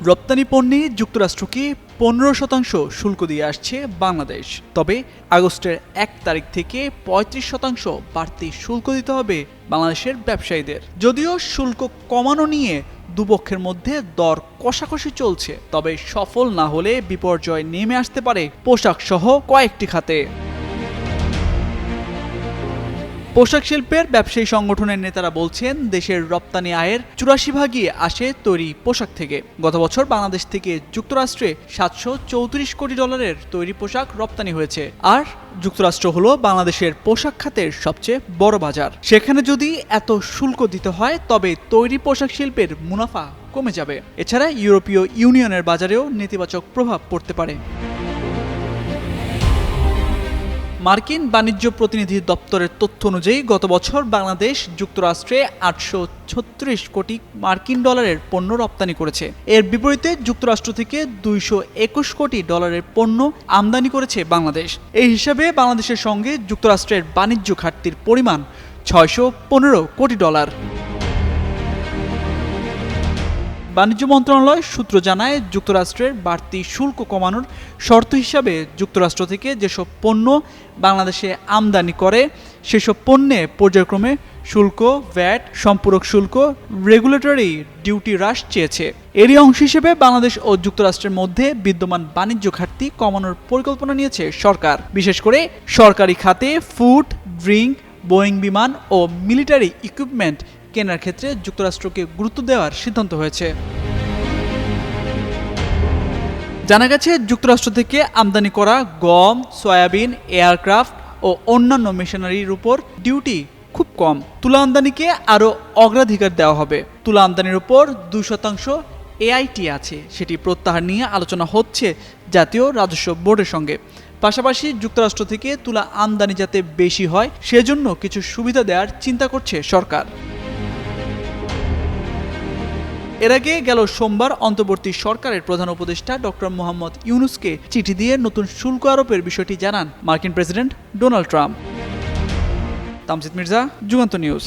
রপ্তানি পণ্যে যুক্তরাষ্ট্রকে 15% শুল্ক দিয়ে আসছে বাংলাদেশ। তবে আগস্টের 1 তারিখ থেকে 35% বাড়তি শুল্ক দিতে হবে বাংলাদেশের ব্যবসায়ীদের। যদিও শুল্ক কমানো নিয়ে দুপক্ষের মধ্যে দর কষাকষি চলছে, তবে সফল না হলে বিপর্যয় নেমে আসতে পারে পোশাক সহ কয়েকটি খাতে। পোশাক শিল্পের ব্যবসায়ী সংগঠনের নেতারা বলছেন, দেশের রপ্তানি আয়ের 84% আসে তৈরি পোশাক থেকে। গত বছর বাংলাদেশ থেকে যুক্তরাষ্ট্রে $734 কোটি তৈরি পোশাক রপ্তানি হয়েছে। আর যুক্তরাষ্ট্র হলো বাংলাদেশের পোশাক খাতের সবচেয়ে বড় বাজার। সেখানে যদি এত শুল্ক দিতে হয়, তবে তৈরি পোশাক শিল্পের মুনাফা কমে যাবে। এছাড়া ইউরোপীয় ইউনিয়নের বাজারেও নেতিবাচক প্রভাব পড়তে পারে। মার্কিন বাণিজ্য প্রতিনিধি দপ্তরের তথ্য অনুযায়ী গত বছর বাংলাদেশ যুক্তরাষ্ট্রে $836 কোটি পণ্য রপ্তানি করেছে। এর বিপরীতে যুক্তরাষ্ট্র থেকে $221 কোটি পণ্য আমদানি করেছে বাংলাদেশ। এই হিসাবে বাংলাদেশের সঙ্গে যুক্তরাষ্ট্রের বাণিজ্য ঘাটতির পরিমাণ $615 কোটি। বাণিজ্য মন্ত্রণালয় সূত্র জানায়, যুক্তরাষ্ট্রের বাড়তি শুল্ক কমানোর শর্ত হিসাবে যুক্তরাষ্ট্র থেকে যেসব পণ্য বাংলাদেশে আমদানি করে সেসব পণ্যে পর্যায়ক্রমে শুল্ক, ভ্যাট, সম্পূরক শুল্ক, রেগুলেটরি ডিউটি হ্রাস চেয়েছে। এরই অংশ হিসেবে বাংলাদেশ ও যুক্তরাষ্ট্রের মধ্যে বিদ্যমান বাণিজ্য ঘাটতি কমানোর পরিকল্পনা নিয়েছে সরকার। বিশেষ করে সরকারি খাতে ফুড, ড্রিঙ্ক, বোয়িং বিমান ও মিলিটারি ইকুইপমেন্ট কেনার ক্ষেত্রে যুক্তরাষ্ট্রকে গুরুত্ব দেওয়ার সিদ্ধান্ত হয়েছে। জানা গেছে, যুক্তরাষ্ট্র থেকে আমদানি করা গম, সয়াবিন, এয়ারক্রাফট ও অন্যান্য মেশিনারির উপর ডিউটি খুব কম। তুলা আমদানিকে আরও অগ্রাধিকার দেওয়া হবে। তুলা আমদানির উপর 2% এআইটি আছে, সেটি প্রত্যাহার নিয়ে আলোচনা হচ্ছে জাতীয় রাজস্ব বোর্ডের সঙ্গে। পাশাপাশি যুক্তরাষ্ট্র থেকে তুলা আমদানি যাতে বেশি হয় সেজন্য কিছু সুবিধা দেওয়ার চিন্তা করছে সরকার। এর আগে গেল সোমবার অন্তর্বর্তী সরকারের প্রধান উপদেষ্টা ডক্টর মোহাম্মদ ইউনূসকে চিঠি দিয়ে নতুন শুল্ক আরোপের বিষয়টি জানান মার্কিন president Donald Trump. Tamjid Mirza, Jugantor news.